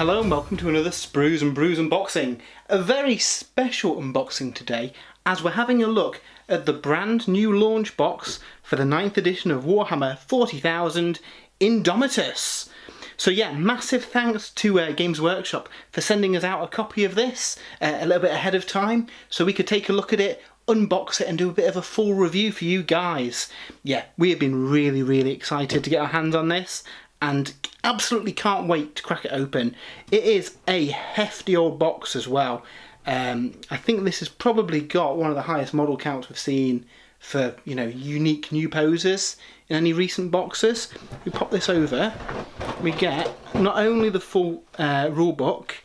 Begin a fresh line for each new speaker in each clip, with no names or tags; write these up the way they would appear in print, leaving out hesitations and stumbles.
Hello and welcome to another Sprues and Brews unboxing. A very special unboxing today as we're having a look at the brand new launch box for the 9th edition of Warhammer 40,000 Indomitus. So yeah, massive thanks to Games Workshop for sending us out a copy of this a little bit ahead of time so we could take a look at it, unbox it and do a bit of a full review for you guys. Yeah, we have been really excited to get our hands on this and absolutely can't wait to crack it open. It is a hefty old box as well. I think this has probably got one of the highest model counts we've seen for, you know, unique new poses in any recent boxes. We pop this over, we get not only the full rule book,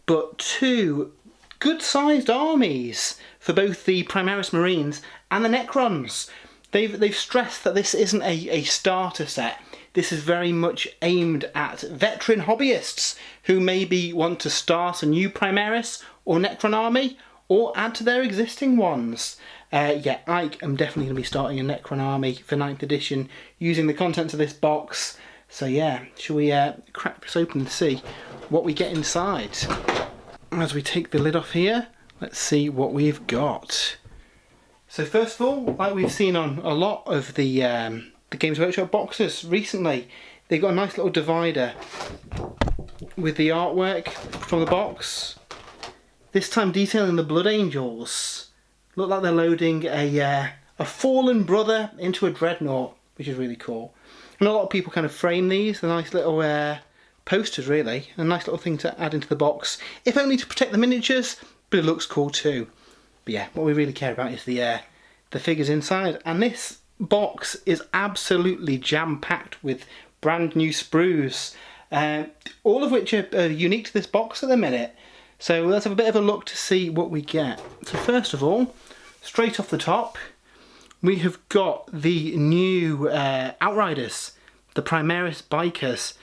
but two good-sized armies for both the Primaris Marines and the Necrons. They've stressed that this isn't a starter set. This is very much aimed at veteran hobbyists who maybe want to start a new Primaris or Necron army or add to their existing ones. Yeah, I am definitely going to be starting a Necron army for 9th edition using the contents of this box. So yeah, shall we crack this open and see what we get inside? As we take the lid off here, let's see what we've got. So first of all, like we've seen on a lot of the Games Workshop boxes recently, they've got a nice little divider with the artwork from the box. This time detailing the Blood Angels. Look like they're loading a fallen brother into a dreadnought, which is really cool. And a lot of people kind of frame these. They're nice little posters, really. A nice little thing to add into the box, if only to protect the miniatures, but it looks cool too. But yeah, what we really care about is the figures inside, and this box is absolutely jam-packed with brand new sprues, all of which are unique to this box at the minute. So let's have a bit of a look to see what we get. So first of all, straight off the top, we have got the new Outriders, the Primaris Bikers.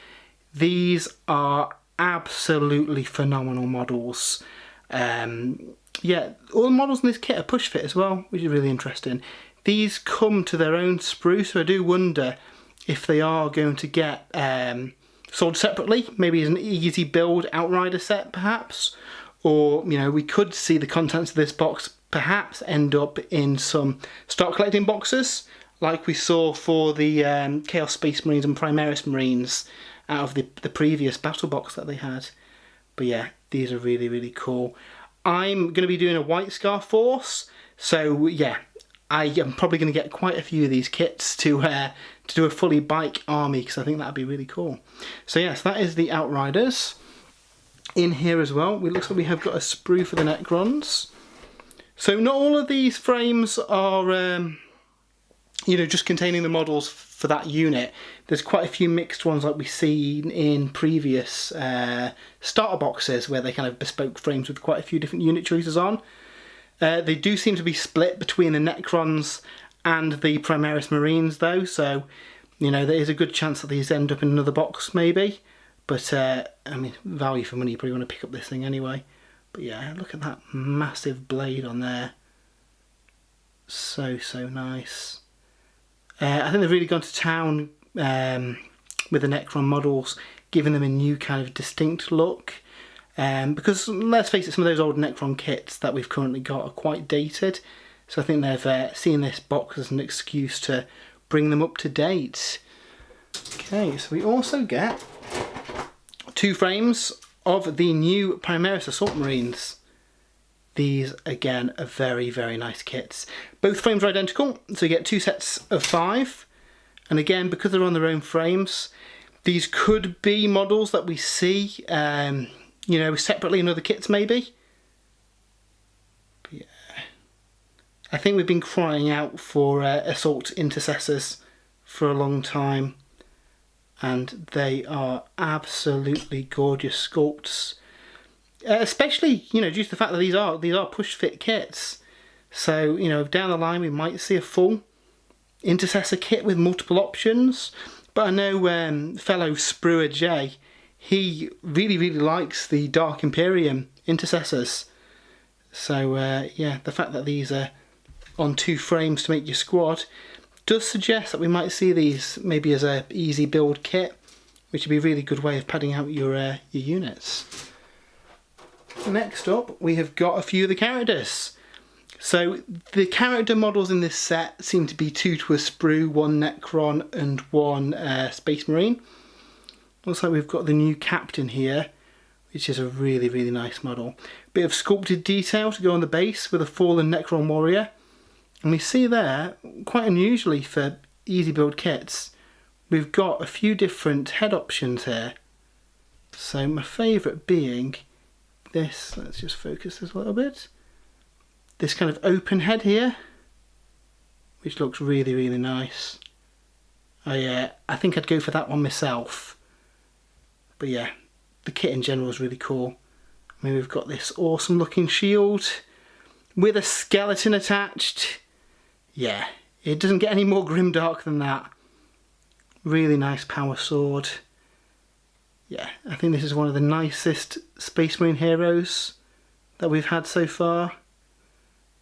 These are absolutely phenomenal models. Yeah, all the models in this kit are push fit as well, which is really interesting. These come to their own sprue, so I do wonder if they are going to get sold separately, maybe as an easy build Outrider set perhaps, or you know, we could see the contents of this box perhaps end up in some stock collecting boxes like we saw for the Chaos Space Marines and Primaris Marines out of the previous battle box that they had. But yeah, these are really cool. I'm going to be doing a White Scar Force, so yeah, I am probably going to get quite a few of these kits to do a fully bike army, because I think that would be really cool. So yes, that is the Outriders. In here as well, it looks like we have got a sprue for the Necrons. So not all of these frames are you know, just containing the models for that unit. There's quite a few mixed ones like we've seen in previous starter boxes where they kind of bespoke frames with quite a few different unit choices on. They do seem to be split between the Necrons and the Primaris Marines though, so you know, there is a good chance that these end up in another box maybe. But I mean, value for money, you probably want to pick up this thing anyway. But yeah, look at that massive blade on there. So nice. I think they've really gone to town with the Necron models, giving them a new kind of distinct look. Because let's face it, some of those old Necron kits that we've currently got are quite dated. So I think they've seen this box as an excuse to bring them up to date. Okay, so we also get two frames of the new Primaris Assault Marines. These, again, are very nice kits. Both frames are identical, so you get two sets of 5. And again, because they're on their own frames, these could be models that we see, you know, separately in other kits maybe. But yeah, I think we've been crying out for Assault Intercessors for a long time. And they are absolutely gorgeous sculpts. Especially, you know, due to the fact that these are push fit kits. So, you know, down the line we might see a full Intercessor kit with multiple options. But I know fellow Spruer J, he really likes the Dark Imperium Intercessors. So yeah, the fact that these are on 2 frames to make your squad does suggest that we might see these maybe as a easy build kit which would be a really good way of padding out your units. Next up, we have got a few of the Carrodus. So the character models in this set seem to be 2 to a sprue, 1 Necron and 1 Space Marine. Looks like we've got the new Captain here, which is a really, really nice model. Bit of sculpted detail to go on the base with a fallen Necron warrior. And we see there, quite unusually for easy build kits, we've got a few different head options here. So my favourite being this, let's just focus this a little bit. This kind of open head here, which looks really, really nice. I think I'd go for that one myself. But yeah, the kit in general is really cool. I mean, we've got this awesome looking shield with a skeleton attached. Yeah, it doesn't get any more grimdark than that. Really nice power sword. Yeah, I think this is one of the nicest Space Marine heroes that we've had so far.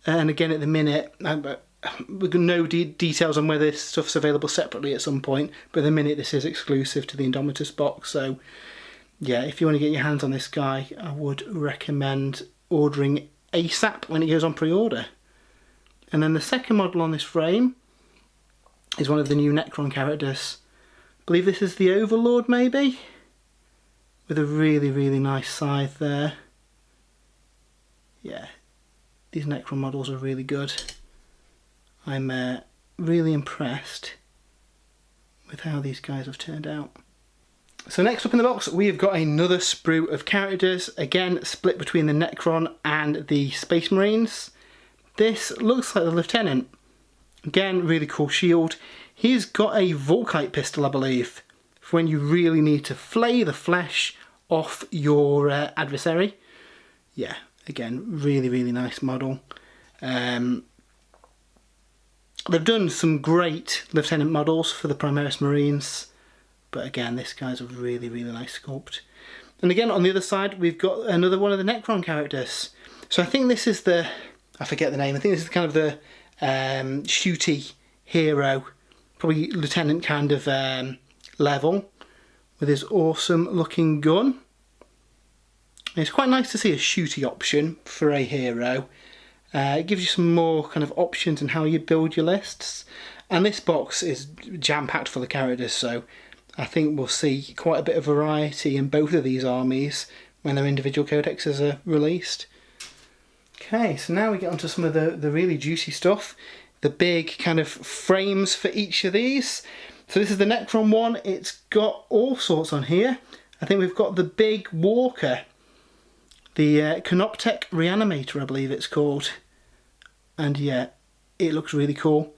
And again, at the minute, we've got no details on whether this stuff's available separately at some point, but at the minute this is exclusive to the Indomitus box, so yeah, if you want to get your hands on this guy, I would recommend ordering ASAP when it goes on pre-order. And then the second model on this frame is one of the new Necron Carrodus. I believe this is the Overlord maybe? With a really, really nice scythe there. Yeah, these Necron models are really good. I'm really impressed with how these guys have turned out. So next up in the box we have got another sprue of characters, again split between the Necron and the Space Marines. This looks like the Lieutenant. Again, really cool shield. He's got a Volkite pistol, I believe, for when you really need to flay the flesh off your adversary. Yeah, again, really, really nice model. They've done some great Lieutenant models for the Primaris Marines, but again, this guy's a really, really nice sculpt. And again, on the other side, we've got another one of the Necron characters. So I think this is the, I forget the name, I think this is kind of the shooty hero, probably Lieutenant kind of level, with his awesome looking gun. And it's quite nice to see a shooty option for a hero. It gives you some more kind of options in how you build your lists. And this box is jam-packed full of characters, so I think we'll see quite a bit of variety in both of these armies when their individual codexes are released. Okay, so now we get onto some of the really juicy stuff. The big kind of frames for each of these. So this is the Necron one. It's got all sorts on here. I think we've got the big Walker. The Canopic Reanimator, I believe it's called. And yeah, it looks really cool.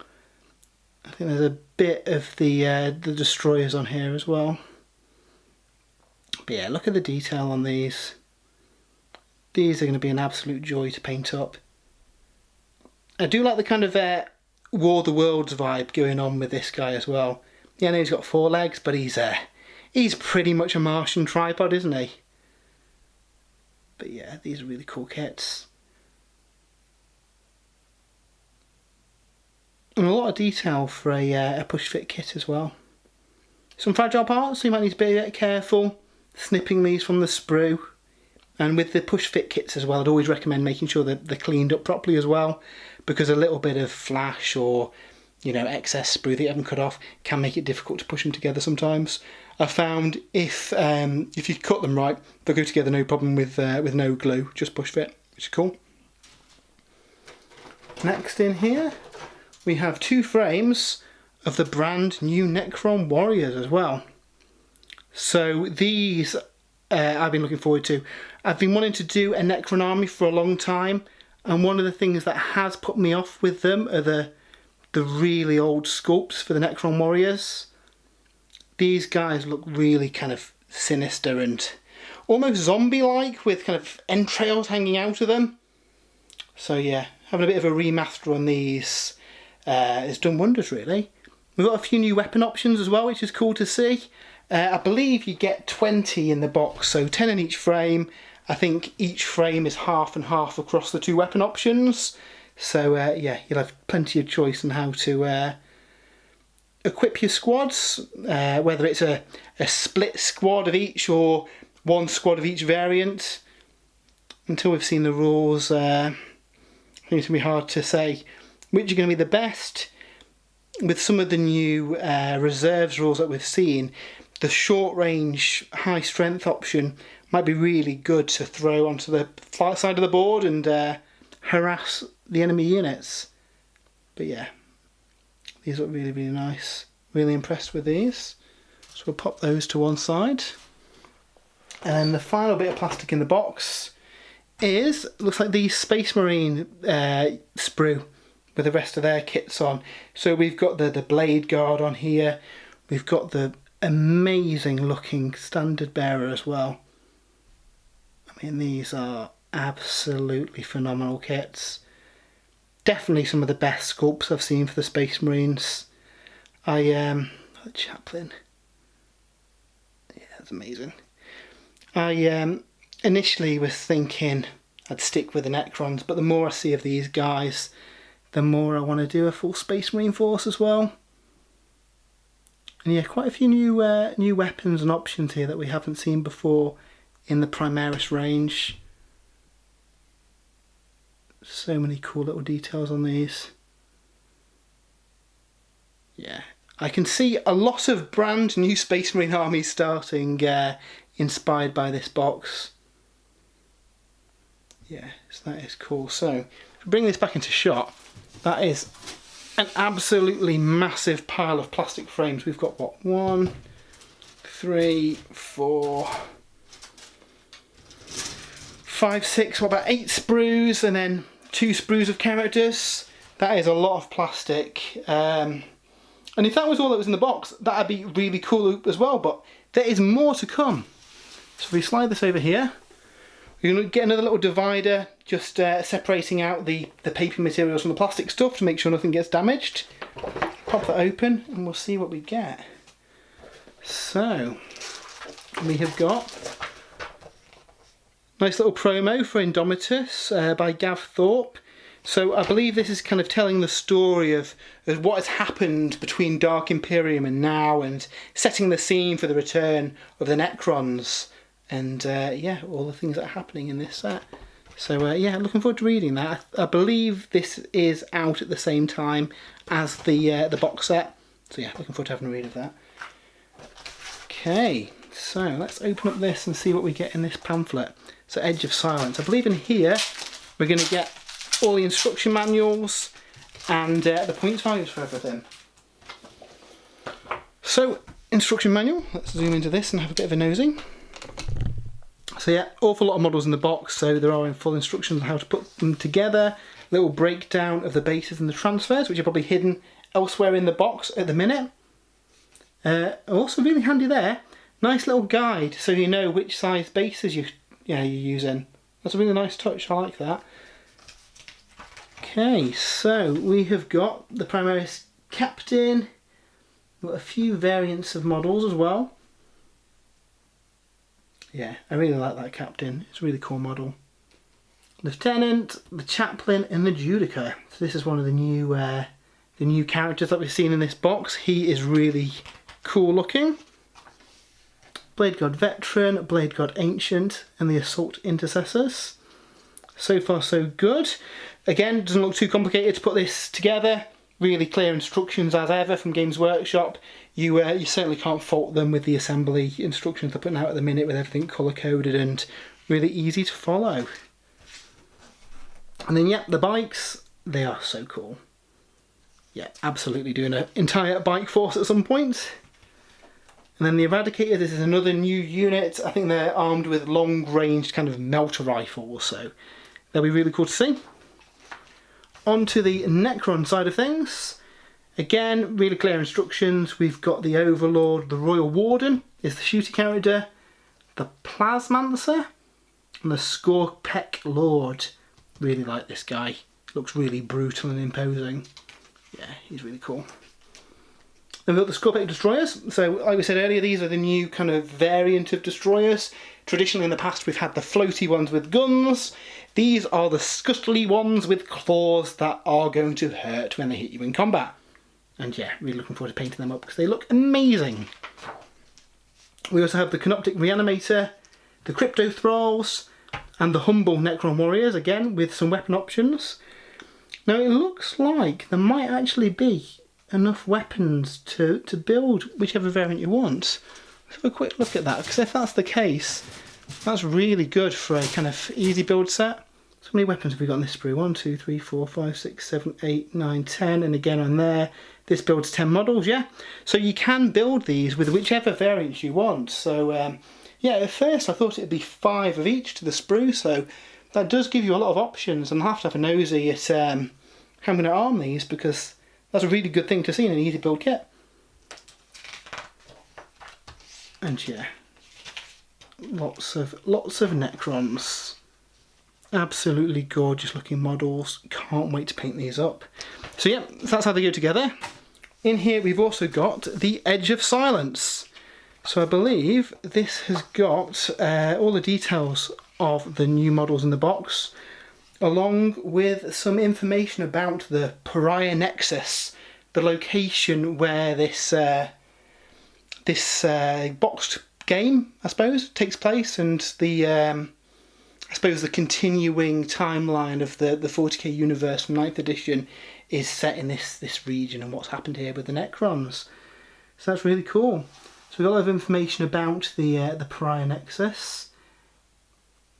I think there's a bit of the destroyers on here as well. But yeah, look at the detail on these. These are going to be an absolute joy to paint up. I do like the kind of War of the Worlds vibe going on with this guy as well. Yeah, I know he's got 4 legs, but he's pretty much a Martian tripod, isn't he? But yeah, these are really cool kits. And a lot of detail for a push-fit kit as well. Some fragile parts, so you might need to be a bit careful snipping these from the sprue. And with the push-fit kits as well, I'd always recommend making sure that they're cleaned up properly as well, because a little bit of flash or, you know, excess sprue that you haven't cut off can make it difficult to push them together sometimes. I found if you cut them right, they'll go together no problem with no glue, just push-fit, which is cool. Next in here, we have 2 frames of the brand new Necron Warriors as well. So these I've been looking forward to. I've been wanting to do a Necron army for a long time, and one of the things that has put me off with them are the really old sculpts for the Necron Warriors. These guys look really kind of sinister and almost zombie-like, with kind of entrails hanging out of them. So yeah, having a bit of a remaster on these has done wonders really. We've got a few new weapon options as well, which is cool to see. I believe you get 20 in the box, so 10 in each frame. I think each frame is half and half across the 2 weapon options. So yeah, you'll have plenty of choice on how to equip your squads, whether it's a split squad of each or one squad of each variant. Until we've seen the rules, I think it's going to be hard to say which are going to be the best. With some of the new reserves rules that we've seen, the short range, high strength option might be really good to throw onto the far side of the board and harass the enemy units. But yeah, these look really, really nice. Really impressed with these. So we'll pop those to one side. And the final bit of plastic in the box is, looks like the Space Marine sprue with the rest of their kits on. So we've got the Blade Guard on here. We've got the amazing looking Standard Bearer as well. I mean, these are absolutely phenomenal kits. Definitely some of the best sculpts I've seen for the Space Marines. The Chaplain. Yeah, that's amazing. I initially was thinking I'd stick with the Necrons, but the more I see of these guys, the more I want to do a full Space Marine force as well. And yeah, quite a few new weapons and options here that we haven't seen before in the Primaris range. So many cool little details on these. Yeah, I can see a lot of brand new Space Marine armies starting inspired by this box. Yeah, so that is cool. So, if we bring this back into shot, that is an absolutely massive pile of plastic frames. We've got what? 1, 3, 4, 5, 6, what about 8 sprues and then 2 sprues of characters. That is a lot of plastic. And if that was all that was in the box, that'd be really cool as well, but there is more to come. So if we slide this over here, we're going to get another little divider, just separating out the paper materials from the plastic stuff to make sure nothing gets damaged. Pop that open and we'll see what we get. So, we have got a nice little promo for Indomitus by Gav Thorpe. So I believe this is kind of telling the story of what has happened between Dark Imperium and now, and setting the scene for the return of the Necrons. And yeah, all the things that are happening in this set. So yeah, looking forward to reading that. I believe this is out at the same time as the box set. So yeah, looking forward to having a read of that. Okay, so let's open up this and see what we get in this pamphlet. So Edge of Silence. I believe in here we're going to get all the instruction manuals and the points values for everything. So, instruction manual. Let's zoom into this and have a bit of a nosy. So yeah, awful lot of models in the box, so there are in full instructions on how to put them together. Little breakdown of the bases and the transfers, which are probably hidden elsewhere in the box at the minute. Also really handy there, nice little guide so you know which size bases you're using. That's a really nice touch, I like that. Okay, so we have got the Primaris Captain. We've got a few variants of models as well. Yeah, I really like that Captain. It's a really cool model. Lieutenant, the Chaplain, and the Judica. So this is one of the new characters that we've seen in this box. He is really cool looking. Blade God Veteran, Blade God Ancient, and the Assault Intercessors. So far so good. Again, doesn't look too complicated to put this together. Really clear instructions as ever from Games Workshop. You certainly can't fault them with the assembly instructions they're putting out at the minute, with everything colour coded and really easy to follow. And then yeah, the bikes, they are so cool. Yeah, absolutely doing an entire bike force at some point. And then the Eradicator, this is another new unit. I think they're armed with long-range kind of melter rifles, so they'll be really cool to see. On to the Necron side of things. Again, really clear instructions. We've got the Overlord, the Royal Warden is the shooter character, the Plasmancer, and the Scorpec Lord. Really like this guy. Looks really brutal and imposing. Yeah, he's really cool. Then we've got the Scorpec Destroyers. So, like we said earlier, these are the new kind of variant of destroyers. Traditionally in the past we've had the floaty ones with guns. These are the scuttly ones with claws that are going to hurt when they hit you in combat. And yeah, really looking forward to painting them up because they look amazing. We also have the Canopic Reanimator, the Crypto Thralls, and the Humble Necron Warriors, again with some weapon options. Now it looks like there might actually be enough weapons to build whichever variant you want. Let's have a quick look at that, because if that's the case, that's really good for a kind of easy build set. So many weapons have we got in this sprue? 1, 2, 3, 4, 5, 6, 7, 8, 9, 10, and again on there. This builds 10 models, yeah? So you can build these with whichever variants you want. So yeah, at first I thought it'd be 5 of each to the sprue, so that does give you a lot of options, and I'll have to have a nosy at how I'm going to arm these, because that's a really good thing to see in an easy build kit. And yeah, lots of Necrons. Absolutely gorgeous looking models. Can't wait to paint these up. So yeah, that's how they go together. In here we've also got the Edge of Silence. So I believe this has got all the details of the new models in the box, along with some information about the Pariah Nexus, the location where this boxed game, I suppose, takes place, and the I suppose the continuing timeline of the 40k universe from 9th edition is set in this region and what's happened here with the Necrons. So that's really cool. So we've got a lot of information about the Pariah Nexus.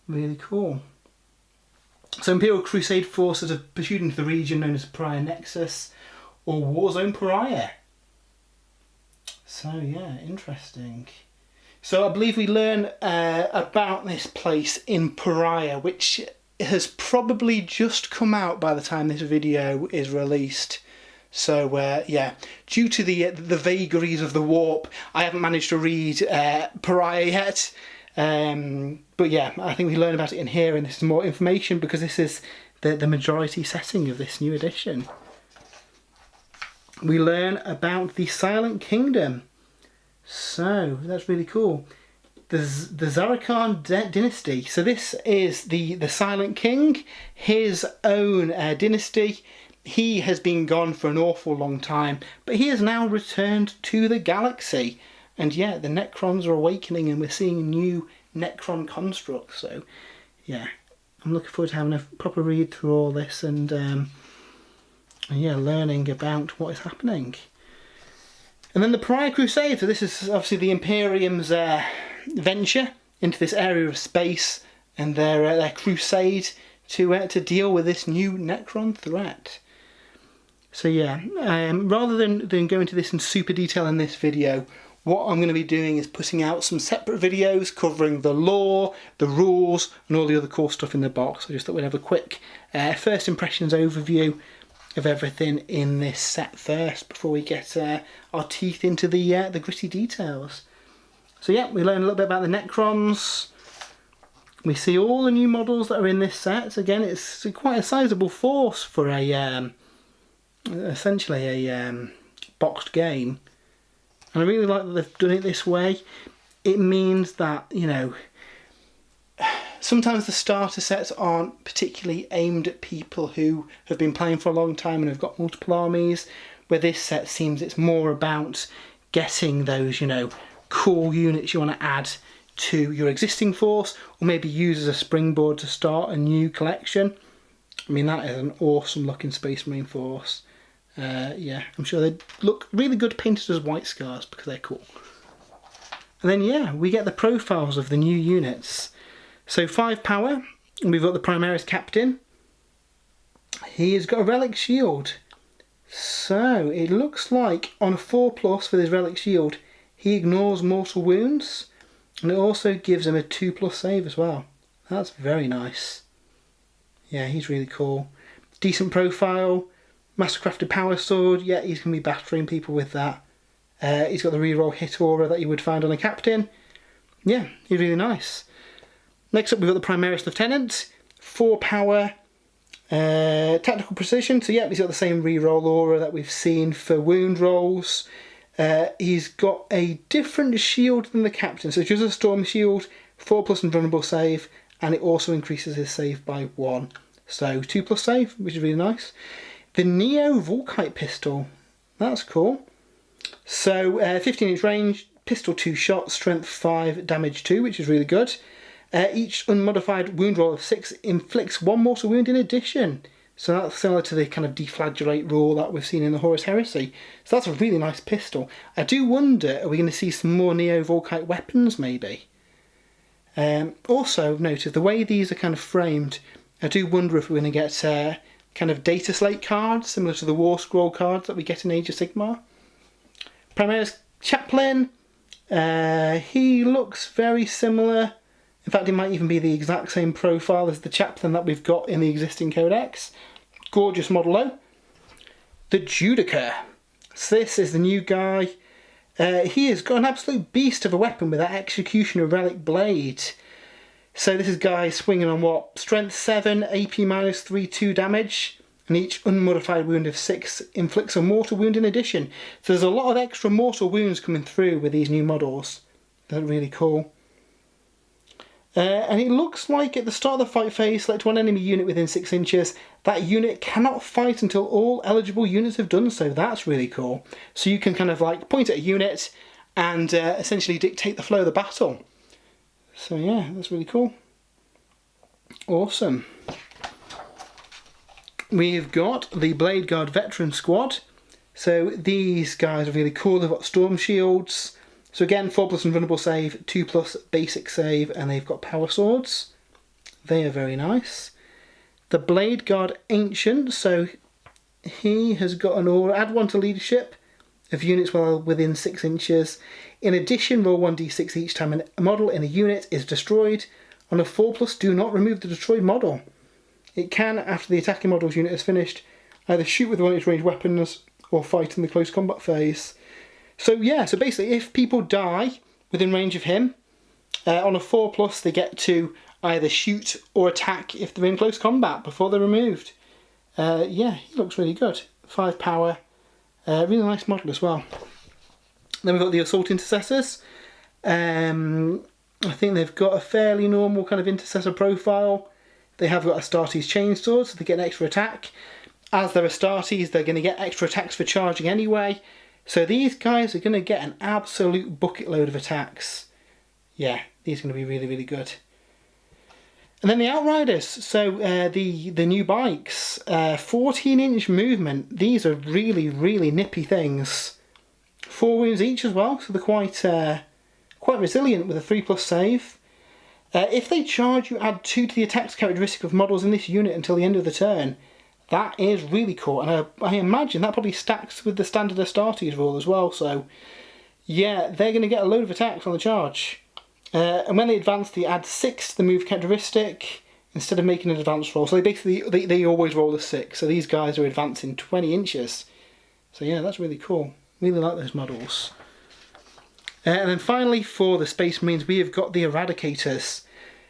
Really cool. So Imperial Crusade forces have pursued into the region known as Pariah Nexus, or Warzone Pariah. So yeah, interesting. So I believe we learn about this place in Pariah, which has probably just come out by the time this video is released. So yeah, due to the vagaries of the warp, I haven't managed to read Pariah yet. But yeah, I think we learn about it in here, and this is more information because this is the majority setting of this new edition. We learn about the Silent Kingdom. So that's really cool. The Zarakhan dynasty. So this is the Silent King, his own dynasty. He has been gone for an awful long time, but he has now returned to the galaxy. And yeah, the Necrons are awakening, and we're seeing new Necron constructs. So yeah, I'm looking forward to having a proper read through all this and yeah, learning about what is happening. And then the Pariah Crusade. So this is obviously the Imperium's venture into this area of space, and their crusade to deal with this new Necron threat. So yeah, rather than go into this in super detail in this video, what I'm going to be doing is putting out some separate videos covering the lore, the rules, and all the other cool stuff in the box. I just thought we'd have a quick first impressions overview of everything in this set first, before we get our teeth into the gritty details. So yeah, we learn a little bit about the Necrons. We see all the new models that are in this set. Again, it's quite a sizable force for a essentially a boxed game. And I really like that they've done it this way. It means that, you know, sometimes the starter sets aren't particularly aimed at people who have been playing for a long time and have got multiple armies, where this set seems it's more about getting those, you know, cool units you want to add to your existing force, or maybe use as a springboard to start a new collection. I mean, that is an awesome looking Space Marine force. Yeah, I'm sure they look really good painted as white scars because they're cool. And then yeah, we get the profiles of the new units. So 5 power, and we've got the Primaris Captain. He has got a Relic Shield. So it looks like on a 4+ with his Relic Shield, he ignores mortal wounds, and it also gives him a 2+ save as well. That's very nice. Yeah, he's really cool. Decent profile. Mastercrafted Power Sword, yeah, he's going to be battering people with that. He's got the reroll hit aura that you would find on a captain. Yeah, he's really nice. Next up we've got the Primaris Lieutenant. 4 power, tactical precision, so yeah, he's got the same reroll aura that we've seen for wound rolls. He's got a different shield than the captain, so it's just a storm shield, 4+ invulnerable save, and it also increases his save by 1. So 2+ save, which is really nice. The Neo Volkite pistol. That's cool. So 15-inch range, pistol 2 shots, strength 5, damage 2, which is really good. Each unmodified wound roll of 6 inflicts 1 mortal wound in addition. So that's similar to the kind of deflagellate rule that we've seen in the Horus Heresy. So that's a really nice pistol. I do wonder, are we going to see some more Neo-Volkite weapons maybe? Also, notice the way these are kind of framed, I do wonder if we're going to get kind of data slate cards, similar to the War Scroll cards that we get in Age of Sigmar. Primaris Chaplain, he looks very similar. In fact, it might even be the exact same profile as the Chaplain that we've got in the existing Codex. Gorgeous model. The Judica. So this is the new guy. He has got an absolute beast of a weapon with that Executioner Relic Blade. So this is guy swinging on what? Strength 7, AP minus 3, 2 damage. And each unmodified wound of 6 inflicts a mortal wound in addition. So there's a lot of extra mortal wounds coming through with these new models. They're really cool. And it looks like at the start of the fight phase, select one enemy unit within 6 inches. That unit cannot fight until all eligible units have done so. That's really cool. So you can kind of like point at a unit and essentially dictate the flow of the battle. So yeah, that's really cool. Awesome. We've got the Blade Guard Veteran Squad. So these guys are really cool. They've got Storm Shields. So again, 4+ invulnerable save, 2+ basic save, and they've got power swords. They are very nice. The Blade Guard Ancient, so he has got an aura. Add 1 to leadership of units well within 6 inches. In addition, roll 1d6 each time a model in a unit is destroyed. On a 4+, do not remove the destroyed model. It can, after the attacking model's unit is finished, either shoot with one of its ranged weapons or fight in the close combat phase. So yeah, so basically if people die within range of him, on a 4+, they get to either shoot or attack if they're in close combat before they're removed. Yeah, he looks really good. 5 power, really nice model as well. Then we've got the Assault Intercessors. I think they've got a fairly normal kind of Intercessor profile. They have got Astartes Chainsword, so they get an extra attack. As they're Astartes, they're going to get extra attacks for charging anyway. So these guys are going to get an absolute bucket load of attacks. Yeah, these are going to be really, really good. And then the Outriders, so the new bikes, 14-inch movement. These are really, really nippy things. 4 wounds each as well, so they're quite resilient with a 3+ save. If they charge, you add 2 to the attacks characteristic of models in this unit until the end of the turn. That is really cool, and I imagine that probably stacks with the standard Astartes rule as well, so yeah, they're going to get a load of attacks on the charge. And when they advance, they add 6 to the move characteristic instead of making an advance roll. So they basically, they always roll a 6, so these guys are advancing 20 inches. So yeah, that's really cool. Really like those models. And then finally, for the Space Marines, we have got the Eradicators.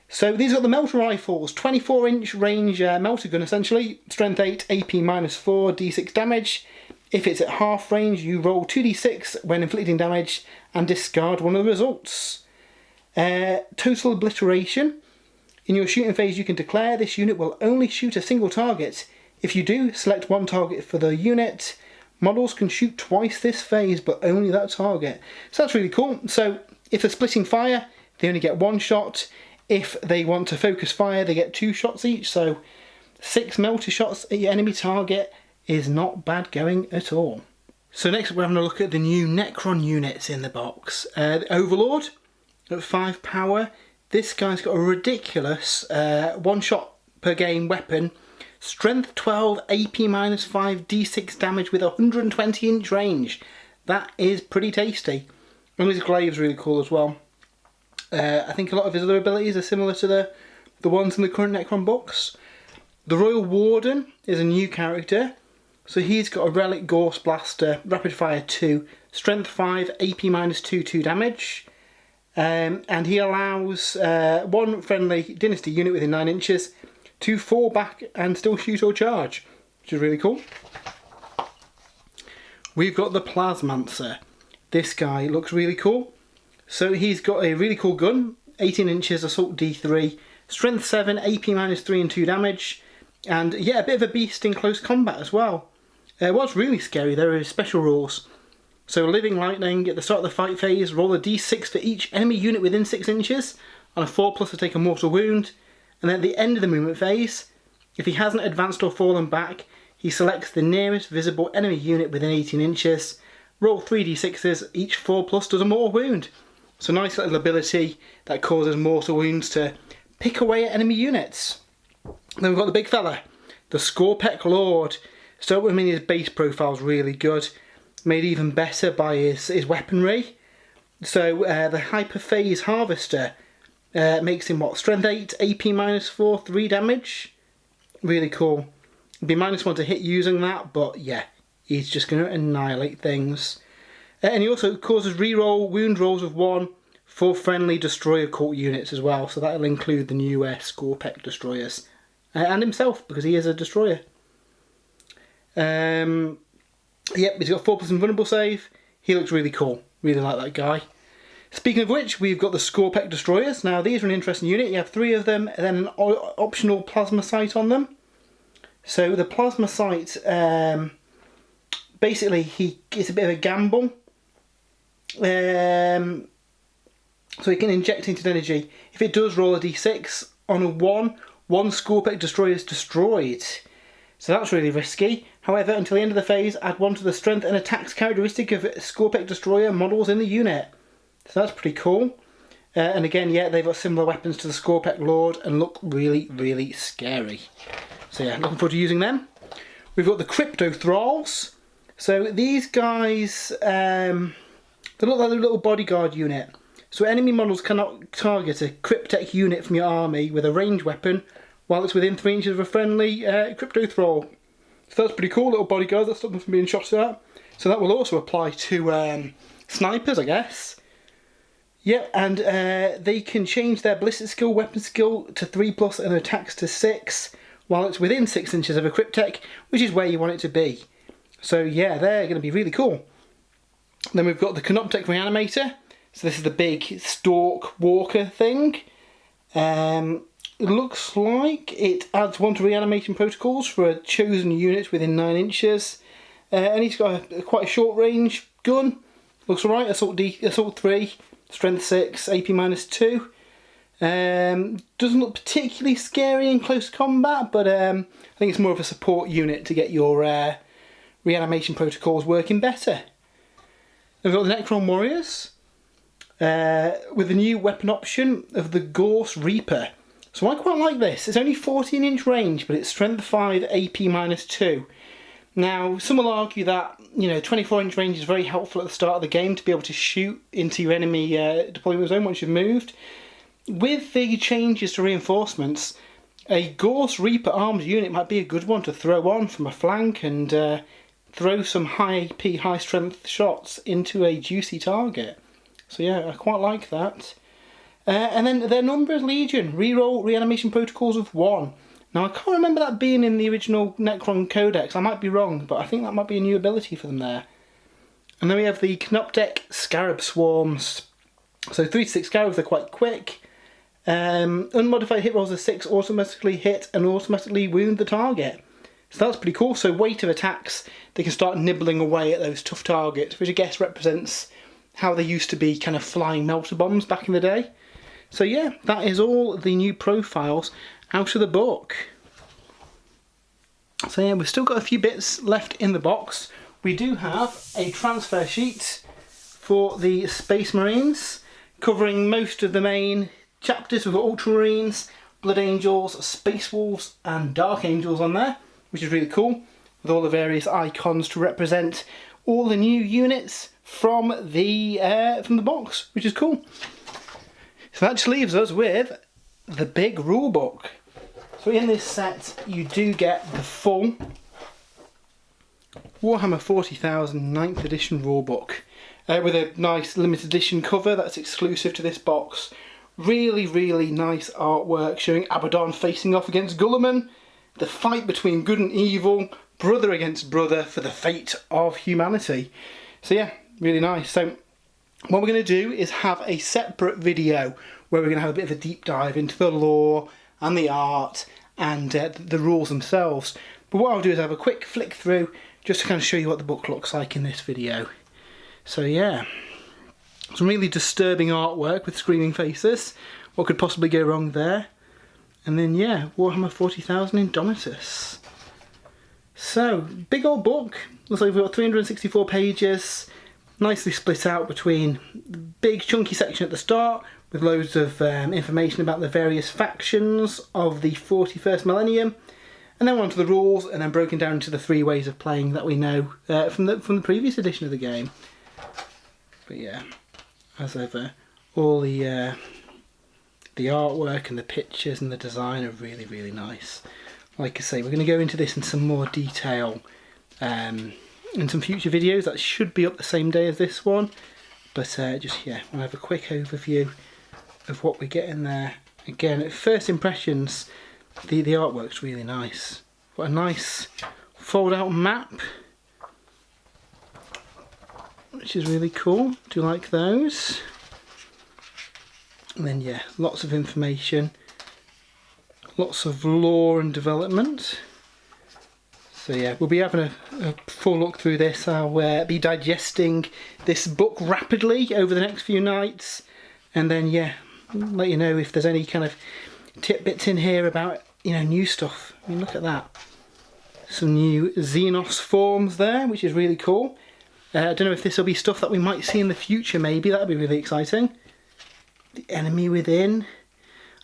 So these are the Melter Rifles, 24-inch range melter gun essentially, strength 8, AP minus 4, d6 damage. If it's at half range, you roll 2d6 when inflicting damage and discard one of the results. Total Obliteration. In your shooting phase, you can declare this unit will only shoot a single target. If you do, select 1 target for the unit. Models can shoot twice this phase, but only that target. So that's really cool. So if they're splitting fire, they only get 1 shot. If they want to focus fire, they get 2 shots each, so 6 melter shots at your enemy target is not bad going at all. So next we're having a look at the new Necron units in the box. The Overlord at 5 power. This guy's got a ridiculous 1 shot per game weapon. Strength 12, AP minus 5, d6 damage with 120-inch range. That is pretty tasty. And his glaive's really cool as well. I think a lot of his other abilities are similar to the ones in the current Necron books. The Royal Warden is a new character. So he's got a Relic Gorse Blaster, Rapid Fire 2, Strength 5, AP minus 2, 2 damage. And he allows 1 friendly Dynasty unit within 9 inches to fall back and still shoot or charge, which is really cool. We've got the Plasmancer. This guy looks really cool. So he's got a really cool gun, 18 inches, Assault D3, Strength 7, AP minus 3 and 2 damage, and yeah, a bit of a beast in close combat as well. What's really scary, there are special rules. So Living Lightning, at the start of the fight phase, roll a d6 for each enemy unit within 6 inches. On a 4+ to take a mortal wound. And then at the end of the movement phase, if he hasn't advanced or fallen back, he selects the nearest visible enemy unit within 18 inches. Roll 3d6s, each 4+ does a mortal wound. So nice little ability that causes mortal wounds to pick away at enemy units. Then we've got the big fella, the Scorpec Lord. So I mean, his base profile's really good. Made even better by his weaponry. So the Hyperphase Harvester makes him what? Strength 8, AP -4, 3 damage. Really cool. It'd be -1 to hit using that, but yeah, he's just going to annihilate things. And he also causes reroll wound rolls of 1 for friendly destroyer cult units as well. So that'll include the new Scorpec destroyers. And himself, because he is a destroyer. Yep, he's got 4+ invulnerable save. He looks really cool. Really like that guy. Speaking of which, we've got the Scorpec destroyers. Now these are an interesting unit. You have 3 of them and then an optional plasma sight on them. So the plasma sight, basically it's a bit of a gamble. So he can inject tinted energy. If it does roll a d6 on a 1, 1 Scorpec destroyer is destroyed. So that's really risky. However, until the end of the phase, add 1 to the strength and attacks characteristic of Scorpec destroyer models in the unit. So that's pretty cool. And again, yeah, they've got similar weapons to the Scorpec Lord and look really, really scary. So yeah, looking forward to using them. We've got the Crypto Thralls. So these guys, they look like a little bodyguard unit. So enemy models cannot target a Cryptech unit from your army with a ranged weapon while it's within 3 inches of a friendly Crypto Thrall. So that's pretty cool, little bodyguards that stop them from being shot at. So that will also apply to snipers, I guess. Yep, and they can change their ballistic skill, weapon skill to 3+ and attacks to 6 while it's within 6 inches of a Cryptech, which is where you want it to be. So yeah, they're going to be really cool. Then we've got the Canopic Reanimator. So this is the big Stalk Walker thing. It looks like it adds 1 to reanimation protocols for a chosen unit within 9 inches. And he's got quite a short range gun. Looks alright, Assault 3, Strength 6, AP -2. Doesn't look particularly scary in close combat, but I think it's more of a support unit to get your reanimation protocols working better. Then we've got the Necron Warriors. With the new weapon option of the Gorse Reaper. So I quite like this. It's only 14-inch range, but it's strength 5, AP -2. Now, some will argue that 24-inch range is very helpful at the start of the game to be able to shoot into your enemy deployment zone once you've moved. With the changes to reinforcements, a Gorse Reaper armed unit might be a good one to throw on from a flank and throw some high AP, high strength shots into a juicy target. So yeah, I quite like that. And then their Numbers Legion, reroll reanimation protocols of 1. Now I can't remember that being in the original Necron Codex, I might be wrong, but I think that might be a new ability for them there. And then we have the Canopic Scarab Swarms. So 3 to 6 Scarabs, they're quite quick. Unmodified hit rolls of 6 automatically hit and automatically wound the target. So that's pretty cool. So weight of attacks, they can start nibbling away at those tough targets, which I guess represents how they used to be kind of flying melter bombs back in the day. So yeah, that is all the new profiles out of the book. So yeah, we've still got a few bits left in the box. We do have a transfer sheet for the Space Marines, covering most of the main chapters. We've got Ultramarines, Blood Angels, Space Wolves and Dark Angels on there, which is really cool, with all the various icons to represent all the new units from the box, which is cool. So that just leaves us with the big rule book. So in this set you do get the full Warhammer 40,000 9th edition rulebook with a nice limited edition cover that's exclusive to this box. Really, really nice artwork showing Abaddon facing off against Guilliman, the fight between good and evil, brother against brother for the fate of humanity. So yeah, really nice. So what we're going to do is have a separate video where we're going to have a bit of a deep dive into the lore and the art and the rules themselves. But what I'll do is have a quick flick through just to kind of show you what the book looks like in this video. So yeah, some really disturbing artwork with screaming faces. What could possibly go wrong there? And then yeah, Warhammer 40,000 Indomitus. So, big old book. Looks like we've got 364 pages, nicely split out between the big chunky section at the start with loads of information about the various factions of the 41st millennium, and then on to the rules, and then broken down into the 3 ways of playing that we know from the previous edition of the game. But yeah, as ever, all the artwork and the pictures and the design are really, really nice. Like I say, we're going to go into this in some more detail in some future videos that should be up the same day as this one. But just yeah, we'll have a quick overview of what we get in there. Again, at first impressions, the artwork's really nice. What a nice fold-out map, which is really cool. Do you like those? And then yeah, lots of information, lots of lore and development. So yeah, we'll be having a full look through this. I'll be digesting this book rapidly over the next few nights, and then yeah, let you know if there's any kind of tidbits in here about, you know, new stuff. I mean, look at that. Some new Xenos forms there, which is really cool. I don't know if this will be stuff that we might see in the future, maybe. That'd be really exciting. The enemy within.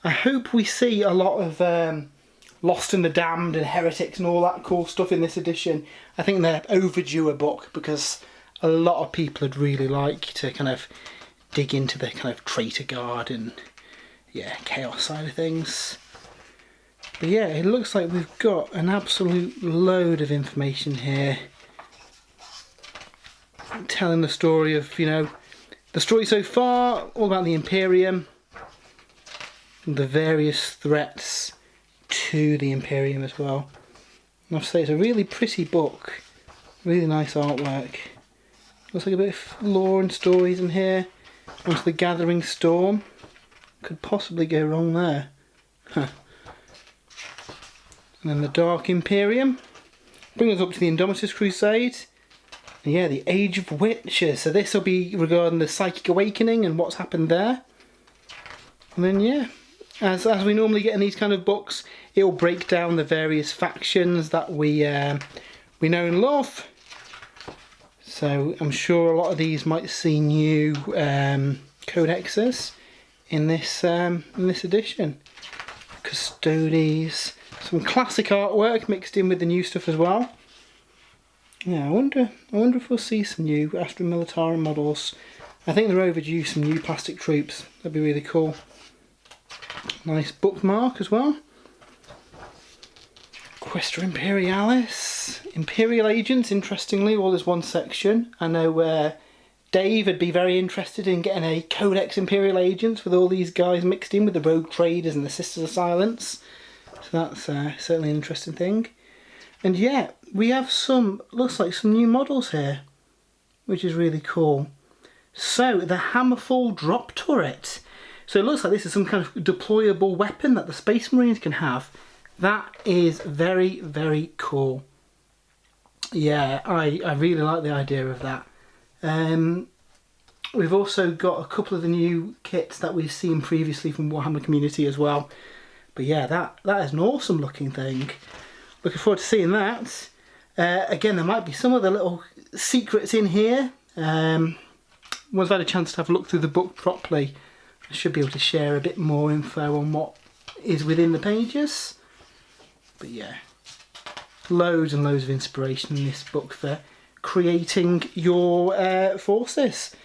I hope we see a lot of Lost and the Damned and Heretics and all that cool stuff in this edition. I think they're overdue a book, because a lot of people would really like to kind of dig into the kind of Traitor Guard and yeah, Chaos side of things. But yeah, it looks like we've got an absolute load of information here, telling the story of, you know, the story so far, all about the Imperium, and the various threats to the Imperium as well. And I have to say, it's a really pretty book, really nice artwork. Looks like a bit of lore and stories in here. Onto the Gathering Storm. Could possibly go wrong there. Huh. And then the Dark Imperium. Bring us up to the Indomitus Crusade. And yeah, the Age of Witches. So this will be regarding the Psychic Awakening and what's happened there. And then yeah, as we normally get in these kind of books, it will break down the various factions that we know and love. So I'm sure a lot of these might see new codexes in this edition. Custodes, some classic artwork mixed in with the new stuff as well. Yeah, I wonder if we'll see some new Astra Militarum models. I think they're overdue some new plastic troops. That'd be really cool. Nice bookmark as well. Questra Imperialis. Imperial agents, interestingly, all as one section. I know Dave would be very interested in getting a Codex Imperial agents with all these guys mixed in with the Rogue Traders and the Sisters of Silence. So that's certainly an interesting thing. And yeah, we have some, looks like some new models here, which is really cool. So, the Hammerfall drop turret. So it looks like this is some kind of deployable weapon that the Space Marines can have. That is very, very cool. Yeah, I really like the idea of that. We've also got a couple of the new kits that we've seen previously from Warhammer Community as well. But yeah, that is an awesome looking thing. Looking forward to seeing that. Again, there might be some of the little secrets in here. Once I've had a chance to have a look through the book properly, I should be able to share a bit more info on what is within the pages. But yeah, loads and loads of inspiration in this book for creating your forces.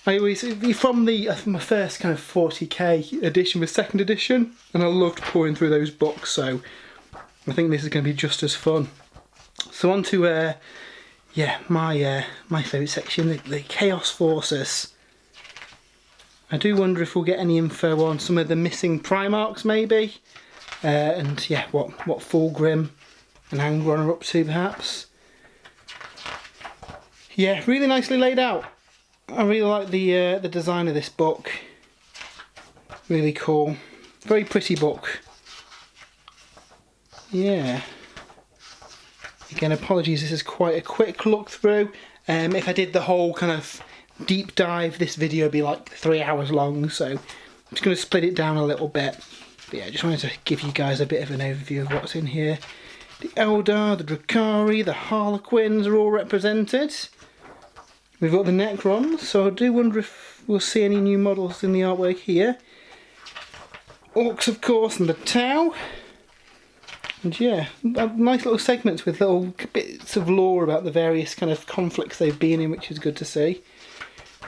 I always, from my first kind of 40k edition was 2nd edition, and I loved pouring through those books, so I think this is going to be just as fun. So on to yeah, my favourite section, the Chaos Forces. I do wonder if we'll get any info on some of the missing Primarchs maybe, and yeah, what Fulgrim and Angron are up to perhaps. Yeah, really nicely laid out. I really like the design of this book. Really cool. Very pretty book. Yeah. Again, apologies, this is quite a quick look through. If I did the whole kind of deep dive, this video would be like 3 hours long, so I'm just going to split it down a little bit. But yeah, I just wanted to give you guys a bit of an overview of what's in here. The Eldar, the Drukhari, the Harlequins are all represented. We've got the Necrons, so I do wonder if we'll see any new models in the artwork here. Orcs, of course, and the Tau. And yeah, nice little segments with little bits of lore about the various kind of conflicts they've been in, which is good to see.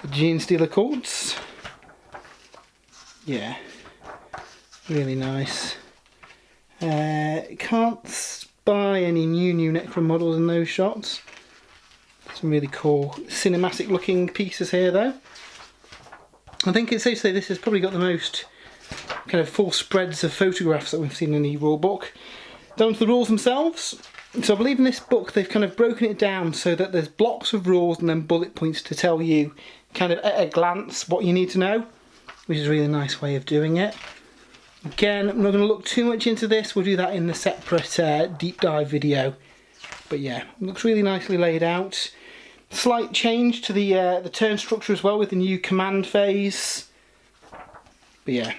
The Genestealer Cults. Yeah, really nice. Can't spy any new Necron models in those shots. Some really cool cinematic looking pieces here though. I think it's safe to say this has probably got the most kind of full spreads of photographs that we've seen in the rule book. Down to the rules themselves. So I believe in this book they've kind of broken it down so that there's blocks of rules and then bullet points to tell you kind of at a glance what you need to know, which is a really nice way of doing it. Again, I'm not going to look too much into this, we'll do that in the separate deep dive video. But yeah, it looks really nicely laid out. Slight change to the turn structure as well with the new command phase. But yeah,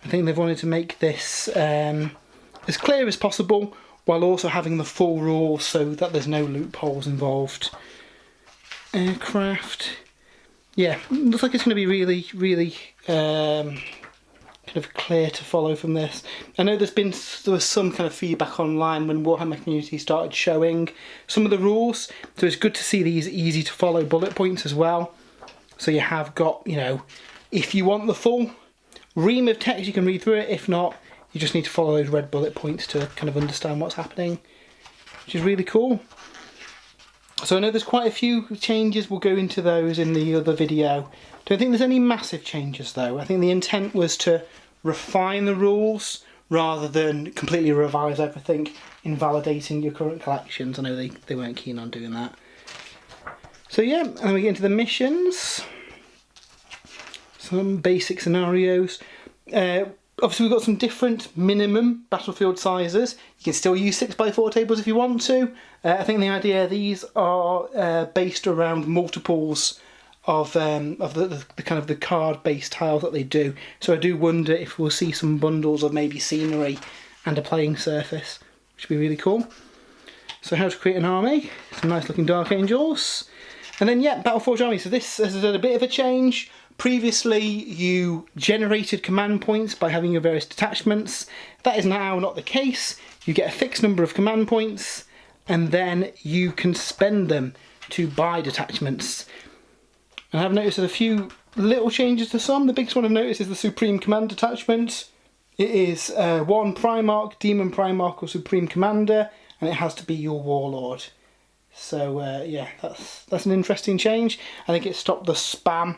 I think they've wanted to make this as clear as possible while also having the full rules so that there's no loopholes involved. Aircraft. Yeah, looks like it's going to be really kind of clear to follow from this. I know there was some kind of feedback online when Warhammer community started showing some of the rules, so it's good to see these easy to follow bullet points as well. So you have got, you know, if you want the full ream of text you can read through it, if not you just need to follow those red bullet points to kind of understand what's happening, which is really cool. So I know there's quite a few changes, we'll go into those in the other video. Don't think there's any massive changes though. I think the intent was to refine the rules rather than completely revise everything, invalidating your current collections. I know they weren't keen on doing that. So yeah, and then we get into the missions. Some basic scenarios. Obviously we've got some different minimum battlefield sizes. You can still use 6x4 tables if you want to. I think the idea these are based around multiples of the kind of the card based tiles that they do. So I do wonder if we'll see some bundles of maybe scenery and a playing surface, which would be really cool. So how to create an army, some nice looking Dark Angels. And then yeah, Battleforge Army. So this has had a bit of a change. Previously you generated command points by having your various detachments. That is now not the case. You get a fixed number of command points and then you can spend them to buy detachments. And I've noticed a few little changes to some. The biggest one I've noticed is the Supreme Command detachment. It is one Primarch, Demon Primarch or Supreme Commander, and it has to be your Warlord. So yeah, that's an interesting change. I think it stopped the spam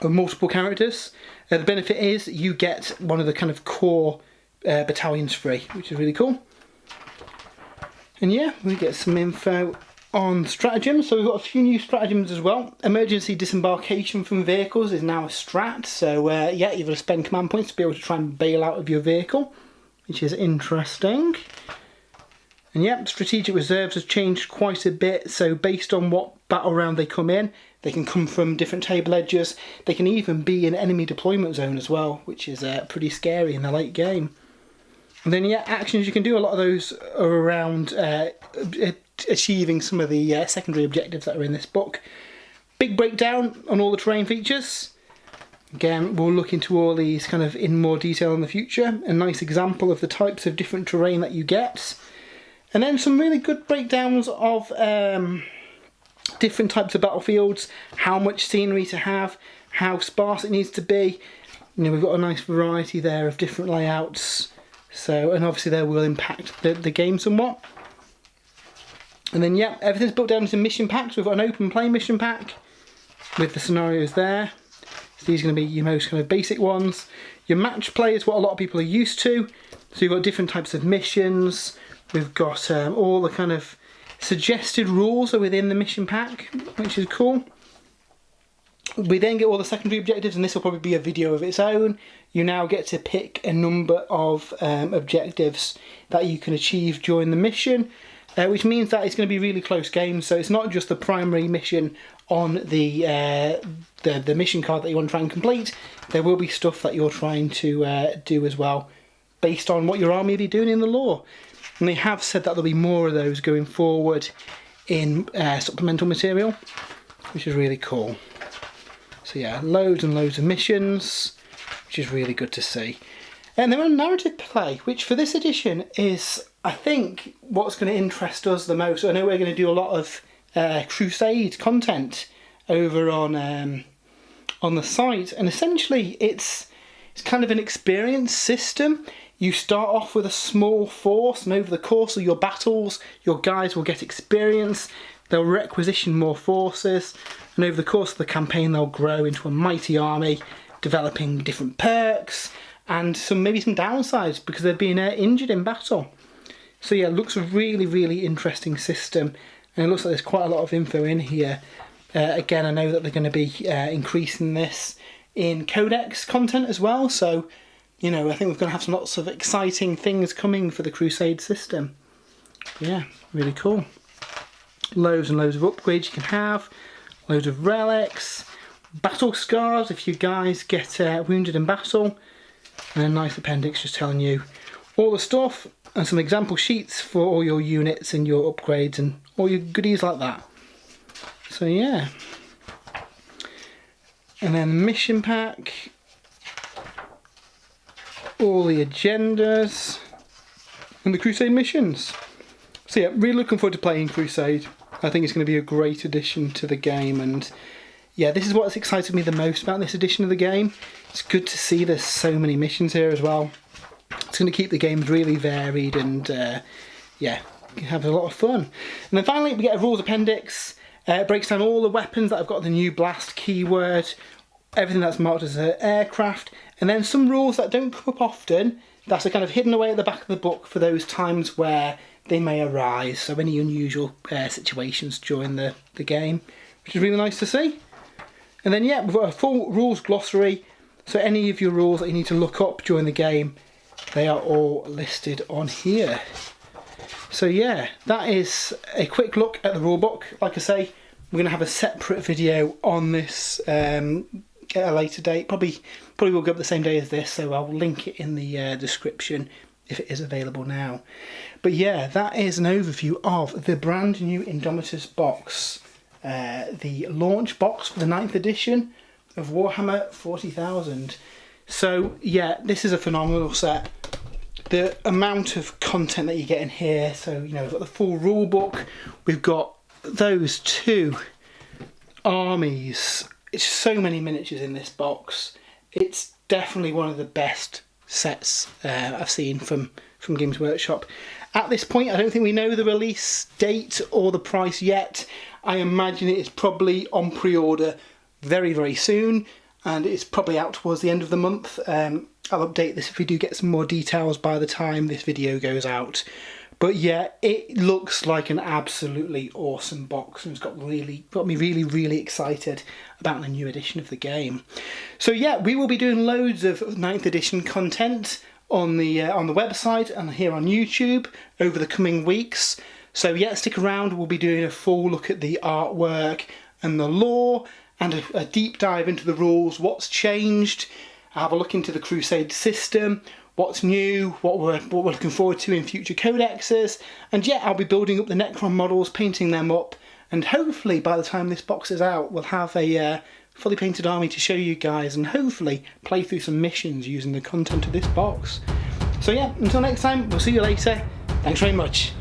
of multiple characters. The benefit is you get one of the kind of core battalions free, which is really cool. And yeah, we get some info on stratagems. So we've got a few new stratagems as well. Emergency disembarkation from vehicles is now a strat. So yeah, you've got to spend command points to be able to try and bail out of your vehicle, which is interesting. And yeah, strategic reserves has changed quite a bit. So based on what battle round they come in, they can come from different table edges. They can even be in enemy deployment zone as well, which is pretty scary in the late game. And then yeah, actions you can do, a lot of those are around achieving some of the secondary objectives that are in this book. Big breakdown on all the terrain features. Again, we'll look into all these kind of in more detail in the future. A nice example of the types of different terrain that you get. And then some really good breakdowns of different types of battlefields, how much scenery to have, how sparse it needs to be. You know, we've got a nice variety there of different layouts. So, and obviously they will impact the game somewhat. And then yeah, everything's built down into mission packs. We've got an open play mission pack with the scenarios there. So these are going to be your most kind of basic ones. Your match play is what a lot of people are used to. So you've got different types of missions. We've got all the kind of suggested rules are within the mission pack, which is cool. We then get all the secondary objectives, and this will probably be a video of its own. You now get to pick a number of objectives that you can achieve during the mission. which means that it's going to be really close games. So it's not just the primary mission on the mission card that you want to try and complete. There will be stuff that you're trying to do as well, based on what your army will be doing in the lore. And they have said that there'll be more of those going forward in supplemental material, which is really cool. So yeah, loads and loads of missions, which is really good to see. And then a narrative play, which for this edition is, I think, what's going to interest us the most. I know we're going to do a lot of Crusade content over on the site, and essentially it's kind of an experience system. You start off with a small force, and over the course of your battles, your guys will get experience. They'll requisition more forces, and over the course of the campaign, they'll grow into a mighty army, developing different perks and maybe some downsides because they've been injured in battle. So yeah, it looks a really, really interesting system, and it looks like there's quite a lot of info in here. Again, I know that they're going to be increasing this in Codex content as well, so you know, I think we're going to have some lots of exciting things coming for the Crusade system. Yeah, really cool. Loads and loads of upgrades you can have, loads of relics, battle scars if you guys get wounded in battle, and a nice appendix just telling you all the stuff, and some example sheets for all your units and your upgrades and all your goodies like that. So yeah. And then the mission pack, all the agendas, and the Crusade missions. So yeah, really looking forward to playing Crusade. I think it's going to be a great addition to the game, and yeah, this is what's excited me the most about this edition of the game. It's good to see there's so many missions here as well. It's going to keep the games really varied, and yeah, have a lot of fun. And then finally we get a rules appendix. It breaks down all the weapons that I've got the new blast keyword, everything that's marked as an aircraft, and then some rules that don't come up often, that are kind of hidden away at the back of the book for those times where they may arise, so any unusual situations during the game, which is really nice to see. And then yeah, we've got a full rules glossary, so any of your rules that you need to look up during the game, they are all listed on here. So yeah, that is a quick look at the rulebook. Like I say, we're going to have a separate video on this at a later date. Probably will go up the same day as this, so I'll link it in the description if it is available now. But yeah, that is an overview of the brand new Indomitus box, the launch box for the 9th edition of Warhammer 40,000. So yeah, this is a phenomenal set. The amount of content that you get in here, so you know, we've got the full rule book, we've got those 2 armies. It's so many miniatures in this box. It's definitely one of the best sets I've seen from Games Workshop. At this point, I don't think we know the release date or the price yet. I imagine it is probably on pre-order very, very soon, and it's probably out towards the end of the month. I'll update this if we do get some more details by the time this video goes out. But yeah, it looks like an absolutely awesome box, and it's got me really, really excited about the new edition of the game. So yeah, we will be doing loads of 9th edition content on the website and here on YouTube over the coming weeks. So yeah, stick around. We'll be doing a full look at the artwork and the lore, and a deep dive into the rules, what's changed. I'll have a look into the Crusade system, what's new, what we're looking forward to in future codexes, and yeah, I'll be building up the Necron models, painting them up, and hopefully by the time this box is out, we'll have a fully painted army to show you guys, and hopefully play through some missions using the content of this box. So yeah, until next time, we'll see you later. Thanks very much.